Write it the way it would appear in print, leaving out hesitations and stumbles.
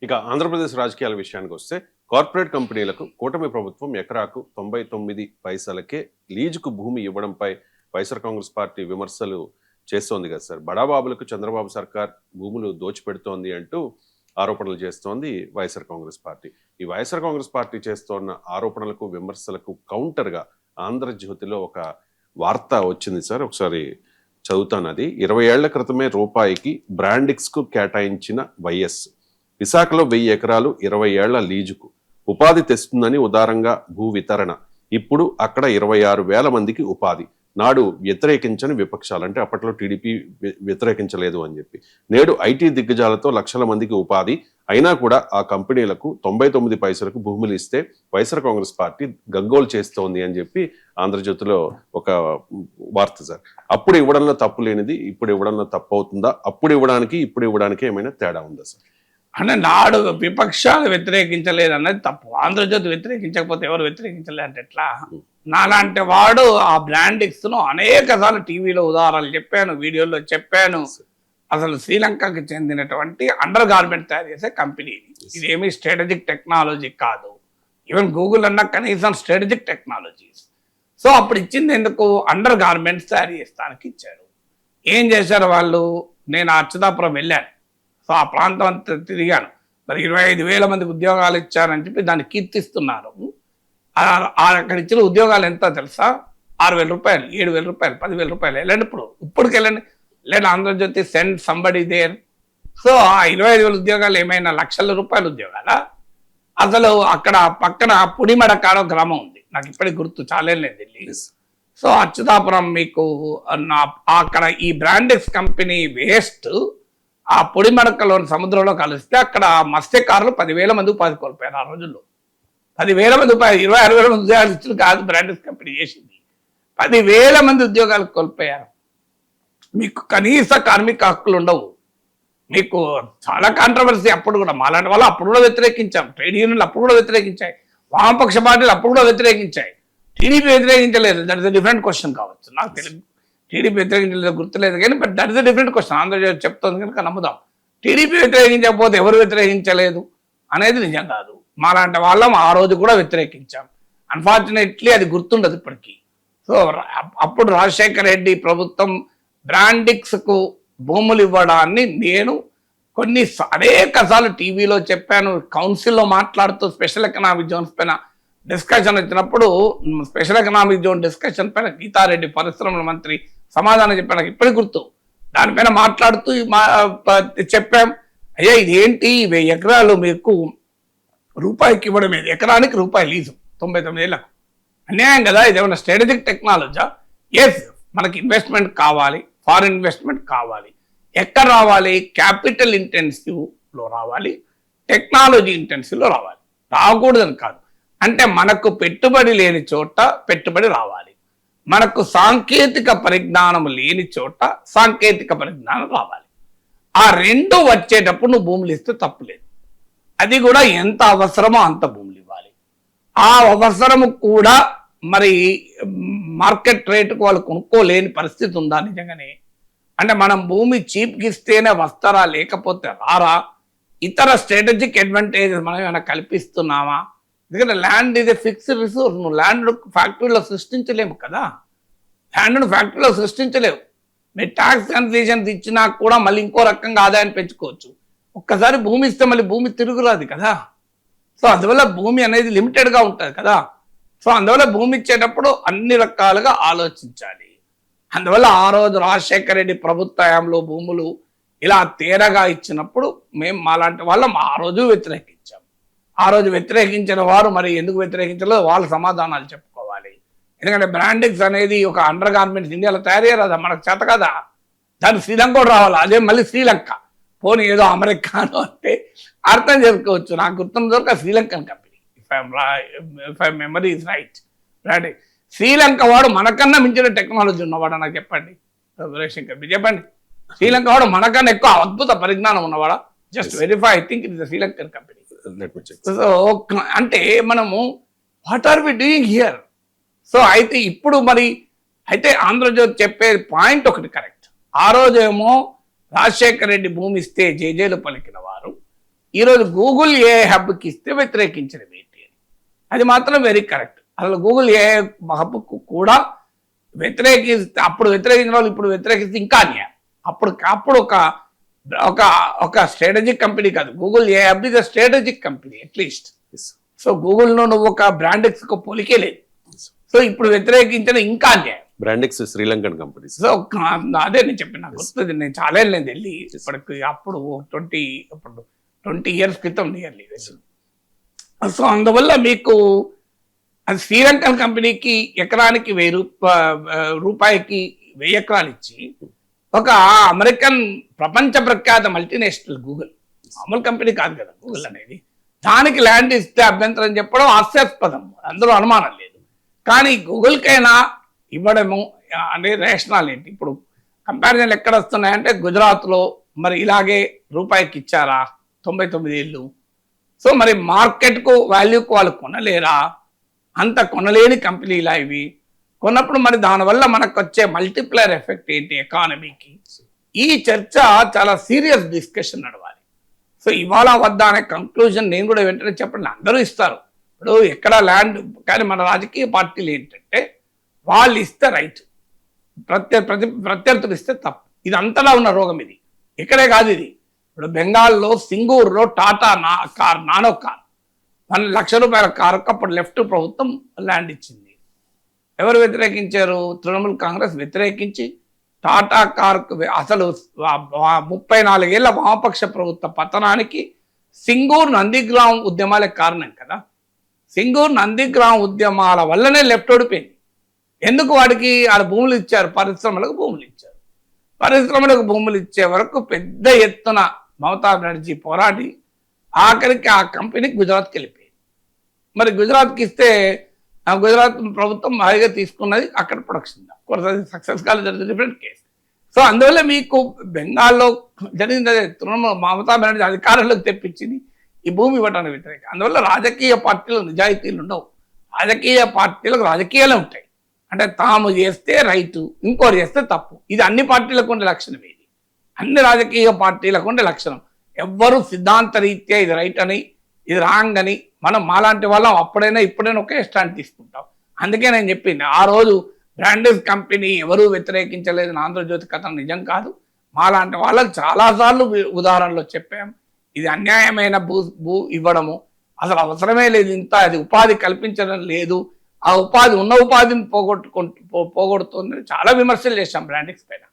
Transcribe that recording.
ఇక ఆంధ్రప్రదేశ్ రాజకీయాల విషయానికి వస్తే కార్పొరేట్ కంపెనీలకు కూటమి ప్రభుత్వం ఎకరాకు 99 పైసలకే లీజుకు భూమి ఇవ్వడంపై వైఎస్ఆర్ కాంగ్రెస్ పార్టీ విమర్శలు చేస్తోంది కదా సార్. బడాబాబులకు చంద్రబాబు సర్కార్ భూములు దోచిపెడుతోంది అంటూ ఆరోపణలు చేస్తోంది వైఎస్ఆర్ కాంగ్రెస్ పార్టీ. ఈ వైఎస్ఆర్ కాంగ్రెస్ పార్టీ చేస్తోన్న ఆరోపణలకు విమర్శలకు కౌంటర్గా ఆంధ్రజ్యోతిలో ఒక వార్త వచ్చింది సార్. ఒకసారి చదువుతాను. అది 20 ఏళ్ల క్రితమే రూపాయికి బ్రాండిక్స్కు కేటాయించిన వైఎస్ విశాఖలో 1000 ఎకరాలు 20 ఏళ్ల లీజుకు ఉపాధి తెస్తుందని ఉదారంగా భూ వితరణ. ఇప్పుడు అక్కడ 26,000 మందికి ఉపాధి. నాడు వ్యతిరేకించని విపక్షాలు, అంటే అప్పట్లో టీడీపీ వ్యతిరేకించలేదు అని చెప్పి, నేడు ఐటీ దిగ్గజాలతో లక్షల మందికి ఉపాధి. అయినా కూడా ఆ కంపెనీలకు 99 పైసలకు భూములు ఇస్తే వైఎస్ఆర్ కాంగ్రెస్ పార్టీ గగ్గోలు చేస్తోంది అని చెప్పి ఆంధ్రజ్యోతిలో ఒక వార్త సార్. అప్పుడు ఇవ్వడంలో తప్పు లేనిది ఇప్పుడు ఇవ్వడంలో తప్పు అవుతుందా? అప్పుడు ఇవ్వడానికి ఇప్పుడు ఇవ్వడానికి ఏమైనా తేడా ఉందా సార్? అంటే నాడు విపక్షాలు వ్యతిరేకించలేదు అన్నది తప్పు. ఆంధ్రజ్యోతి వ్యతిరేకించకపోతే ఎవరు వ్యతిరేకించలేదు అంటే ఎట్లా? నాలాంటి వాడు ఆ బ్రాండిక్స్ను అనేక సార్లు టీవీలో ఉదాహరణలు చెప్పాను, వీడియోలో చెప్పాను. అసలు శ్రీలంకకి చెందినటువంటి అండర్ గార్మెంట్ తయారు చేసే కంపెనీ. ఇదేమీ స్ట్రాటజిక్ టెక్నాలజీ కాదు. ఈవెన్ గూగుల్ అన్న కనీసం స్ట్రాటజిక్ టెక్నాలజీస్. సో అప్పుడు ఇచ్చింది ఎందుకు? అండర్ గార్మెంట్స్ తయారు చేస్తానికి ఇచ్చారు. ఏం చేశారు వాళ్ళు? నేను అచ్యుతాపురం వెళ్ళాను. సో ఆ ప్రాంతం అంతా తిరిగాను. మరి 25,000 మందికి ఉద్యోగాలు ఇచ్చారని చెప్పి దాన్ని కీర్తిస్తున్నారు. అక్కడ ఇచ్చిన ఉద్యోగాలు ఎంత తెలుసా? 6,000 రూపాయలు, 7,000 రూపాయలు, 10,000 రూపాయలు. వెళ్ళండి, ఇప్పటికి వెళ్ళండి. లేదా Andhra Jyothi send somebody there. So ఆ 25,000 ఉద్యోగాలు ఏమైనా లక్షల రూపాయల ఉద్యోగాలా? అసలు అక్కడ పక్కన పుడిమడకాడో గ్రామం ఉంది, నాకు ఇప్పటికి గుర్తు, చాలేలేదు ఢిల్లీ. సో అచ్యుతాపురం మీకు అక్కడ ఈ బ్రాండెక్స్ కంపెనీ వేస్ట్ ఆ పొడిమడకలోని సముద్రంలో కలిస్తే అక్కడ మత్స్యకారులు 10,000 మంది ఉపాధి కోల్పోయారు. ఆ రోజుల్లో 10,000 మంది ఉపాధి, 26,000 మంది ఉద్యోగాలు ఇచ్చిన కాదు బ్రాండెక్స్ కంపెనీ చేసింది. 10,000 మంది ఉద్యోగాలు కోల్పోయారు. మీకు కనీస కార్మిక హక్కులు ఉండవు. మీకు చాలా కాంట్రవర్సీ అప్పుడు కూడా. మాలాంటి వాళ్ళు అప్పుడు కూడా వ్యతిరేకించాం. ట్రేడ్ యూనియన్లు అప్పుడు కూడా వ్యతిరేకించాయి. వామపక్ష పార్టీలు అప్పుడు కూడా వ్యతిరేకించాయి. టీడీపీ వ్యతిరేకించలేదు. దట్ ఇస్ డిఫరెంట్ క్వశ్చన్ కావచ్చు. నాకు తెలియదు టీడీపీ వ్యతిరేకించలేదు, గుర్తులేదు కానీ, but that is different question. Andhrajyothi చెప్తుంది కనుక నమ్ముదాం. టీడీపీ వ్యతిరేకించకపోతే ఎవరు వ్యతిరేకించలేదు అనేది నిజం కాదు. మాలాంటి వాళ్ళం ఆ రోజు కూడా వ్యతిరేకించాం. అన్ఫార్చునేట్లీ అది గుర్తుండదు ఇప్పటికీ. సో అప్పుడు రాజశేఖర రెడ్డి ప్రభుత్వం బ్రాండిక్స్కు భూములు ఇవ్వడాన్ని నేను అనేక సార్లు టీవీలో చెప్పాను. కౌన్సిల్లో మాట్లాడుతూ స్పెషల్ ఎకనామిక్ జోన్స్ పైన డిస్కషన్ వచ్చినప్పుడు, స్పెషల్ ఎకనామిక్ జోన్ డిస్కషన్ పైన గీతారెడ్డి పరిశ్రమల మంత్రి సమాధానం చెప్పాను, నాకు ఇప్పటికి గుర్తు. దానిపైన మాట్లాడుతూ చెప్పాం, అయ్యా ఇదేంటి 1000 ఎకరాలు మీకు రూపాయికి ఇవ్వడం, ఎకరానికి రూపాయి లీజు 99 ఏళ్లకు అన్యాయం కదా? ఇదేమన్నా స్ట్రాటజిక్ టెక్నాలజీగా? ఎస్, మనకి ఇన్వెస్ట్మెంట్ కావాలి, ఫారిన్ ఇన్వెస్ట్మెంట్ కావాలి. ఎక్కడ రావాలి? క్యాపిటల్ ఇంటెన్సివ్లో రావాలి, టెక్నాలజీ ఇంటెన్సివ్లో రావాలి. రాకూడదని కాదు, అంటే మనకు పెట్టుబడి లేని చోట పెట్టుబడి రావాలి. మనకు సాంకేతిక పరిజ్ఞానం లేని చోట సాంకేతిక పరిజ్ఞానం రావాలి. ఆ రెండు వచ్చేటప్పుడు నువ్వు భూములు ఇస్తే తప్పులేదు. అది కూడా ఎంత అవసరమో అంత భూములు ఇవ్వాలి. ఆ అవసరము కూడా మరి మార్కెట్ రేటుకు వాళ్ళు కొనుక్కోలేని పరిస్థితి ఉందా నిజంగానే? అంటే మనం భూమి చీప్కి ఇస్తేనే వస్తారా, లేకపోతే రారా? ఇతర స్ట్రాటజిక్ అడ్వాంటేజెస్ మనం ఏమైనా కల్పిస్తున్నామా? ఎందుకంటే land is a fixed resource. నువ్వు ల్యాండ్ ఫ్యాక్టరీలో సృష్టించలేము కదా. ల్యాండ్ను ఫ్యాక్టరీలో సృష్టించలేవు. మీరు ట్యాక్స్ కన్సెషన్స్ ఇచ్చినా కూడా మళ్ళీ ఇంకో రకంగా ఆదాయాన్ని పెంచుకోవచ్చు. ఒక్కసారి భూమి ఇస్తే మళ్ళీ భూమి తిరుగురాదు కదా. సో అందువల్ల భూమి అనేది లిమిటెడ్గా ఉంటుంది కదా. సో అందువల్ల భూమి ఇచ్చేటప్పుడు అన్ని రకాలుగా ఆలోచించాలి. అందువల్ల ఆ రోజు రాజశేఖర రెడ్డి ప్రభుత్వంలో భూములు ఇలా తేరగా ఇచ్చినప్పుడు మేము మాలాంటి వాళ్ళం ఆ రోజు వ్యతిరేకించాం. ఆ రోజు వ్యతిరేకించిన వారు మరి ఎందుకు వ్యతిరేకించలేదు వాళ్ళ సమాధానాలు చెప్పుకోవాలి. ఎందుకంటే బ్రాండిక్స్ అనేది ఒక అండర్ గార్మెంట్స్ ఇండియాలో తయారు చేయరాదా? మనకు చేత కదా. దానికి శ్రీలంక కూడా రావాలి. అదే మళ్ళీ శ్రీలంక, పోనీ ఏదో అమెరికాను అంటే అర్థం చేసుకోవచ్చు. నాకు గుర్తున్న వరకు Sri Lankan company, if I memory is right. Sri Lanka వాడు మనకన్నా మించిన టెక్నాలజీ ఉన్నవాడా నాకు చెప్పండి. చెప్పండి, శ్రీలంక వాడు మనకన్నా ఎక్కువ అద్భుత పరిజ్ఞానం ఉన్నవాడా? Just verify, I think it is Sri Lankan company. So అంటే మనము what are we doing here? So అయితే ఇప్పుడు మరి అయితే ఆంధ్రజ్యోతి చెప్పే పాయింట్ ఒకటి కరెక్ట్. ఆ రోజేమో రాజశేఖర రెడ్డి భూమి ఇస్తే జేజేలు పలికిన వారు, ఈరోజు గూగుల్ ఏ హబ్కి ఇస్తే వ్యతిరేకించడం ఏంటి అని, అది మాత్రం వెరీ కరెక్ట్. అసలు గూగుల్ ఏ హబ్కు కూడా వ్యతిరేకిస్తే, అప్పుడు వ్యతిరేకించిన వాళ్ళు ఇప్పుడు వ్యతిరేకిస్తే ఇంకా అన్యాయం. అప్పుడు ఒక స్ట్రాటజిక్ కంపెనీ కాదు, Google a hub is a strategic company at least. So గూగుల్ను నువ్వు ఒక బ్రాండెక్స్కు పోలికే లేదు. సో ఇప్పుడు వ్యతిరేకించడం ఇంకా అన్యాయం. Brandix Sri Lankan company. సో అదే నేను చెప్పిన, నాకు వస్తుంది, నేను చాలా నేను వెళ్ళి ఇప్పటికి అప్పుడు 20 years క్రితం నియర్లీ. సో అందువల్ల మీకు అది శ్రీలంకన్ కంపెనీకి ఎకరానికి 1000 రూపాయకి 1000 ఎకరాలు ఇచ్చి ఒక అమెరికన్ ప్రపంచ ప్రఖ్యాత మల్టీనేషనల్ గూగుల్, మామూలు కంపెనీ కాదు కదా గూగుల్ అనేది, దానికి ల్యాండ్ ఇస్తే అభ్యంతరం చెప్పడం హాస్యాస్పదం, అందులో అనుమానం లేదు. కానీ గూగుల్కైనా ఇవ్వడము అంటే రేషనల్ ఏంటి? ఇప్పుడు కంపారిజన్లు ఎక్కడ వస్తున్నాయంటే గుజరాత్లో మరి ఇలాగే రూపాయికి ఇచ్చారా 99 ఏళ్ళు. సో మరి మార్కెట్కు వాల్యూకు వాళ్ళు కొనలేరా? అంత కొనలేని కంపెనీలా ఇవి. కొన్నప్పుడు మరి దానివల్ల మనకు వచ్చే మల్టిప్లైర్ ఎఫెక్ట్ ఏంటి ఎకానమీకి? ఈ చర్చ చాలా సీరియస్ డిస్కషన్ నడవాలి. సో ఇవాళ వద్ద అనే కంక్లూజన్ నేను కూడా వెంటనే చెప్పండి, అందరూ ఇస్తారు. ఇప్పుడు ఎక్కడ ల్యాండ్, కానీ మన రాజకీయ పార్టీలు ఏంటంటే వాళ్ళు ఇస్తే రైట్, ప్రత్యర్థులు ఇస్తే తప్పు. ఇది అంతటా ఉన్న రోగం ఇది, ఇక్కడే కాదు ఇది. ఇప్పుడు బెంగాల్లో సింగూరులో టాటా నానో కార్ 1 లక్ష రూపాయల కారుకు అప్పుడు లెఫ్ట్ ప్రభుత్వం ల్యాండ్ ఇచ్చింది. ఎవరు వ్యతిరేకించారు? తృణమూల్ కాంగ్రెస్ వ్యతిరేకించి టాటా కారుకు అసలు 34 ఏళ్ల వామపక్ష ప్రభుత్వ పతనానికి సింగూరు నందిగ్రామ్ ఉద్యమాలే కారణం కదా. సింగూరు నందిగ్రామ్ ఉద్యమాల వల్లనే లెఫ్ట్ ఓడిపోయింది. ఎందుకు? వాడికి ఆడ భూములు ఇచ్చారు, పరిశ్రమలకు భూములు ఇచ్చారు. పరిశ్రమలకు భూములు ఇచ్చే వరకు పెద్ద ఎత్తున మమతా బెనర్జీ పోరాడి ఆఖరికి ఆ కంపెనీ గుజరాత్కి వెళ్ళిపోయింది. మరి గుజరాత్కి ఇస్తే ఆ గుజరాత్ ప్రభుత్వం హాయిగా తీసుకున్నది, అక్కడ ప్రొడక్షన్. అది సక్సెస్ కాలేదు, డిఫరెంట్ కేసు. సో అందువల్ల మీకు బెంగాల్లో జరిగింది తృణమూల్ మమతా బెనర్జీ అధికారంలోకి తెప్పించింది ఈ భూమి ఇవ్వడానికి వ్యతిరేక. అందువల్ల రాజకీయ పార్టీలు నిజాయితీలు ఉండవు, రాజకీయ పార్టీలకు రాజకీయాలే ఉంటాయి. అంటే తాము చేస్తే రైటు, ఇంకోటి చేస్తే తప్పు. ఇది అన్ని పార్టీలకు ఉండే లక్షణం, ఇది అన్ని రాజకీయ పార్టీలకు ఉండే లక్షణం. ఎవ్వరూ సిద్ధాంత రీత్యా ఇది రైట్ అని ఇది రాంగ్ అని మనం మాలాంటి వాళ్ళం అప్పుడైనా ఇప్పుడైనా ఒకే స్టాండ్ తీసుకుంటాం. అందుకే నేను చెప్పింది ఆ రోజు బ్రాండెడ్ కంపెనీ ఎవరూ వ్యతిరేకించలేదని ఆంధ్రజ్యోతి కథ నిజం కాదు. మాలాంటి వాళ్ళకి చాలాసార్లు ఉదాహరణలో చెప్పాం, ఇది అన్యాయమైన భూ ఇవ్వడము, అసలు అవసరమే లేదు, ఇంత అది ఉపాధి కల్పించడం లేదు, ఆ ఉపాధి ఉన్న ఉపాధిని పోగొడుతుందని చాలా విమర్శలు చేశాం బ్రాండెక్స్ పైన.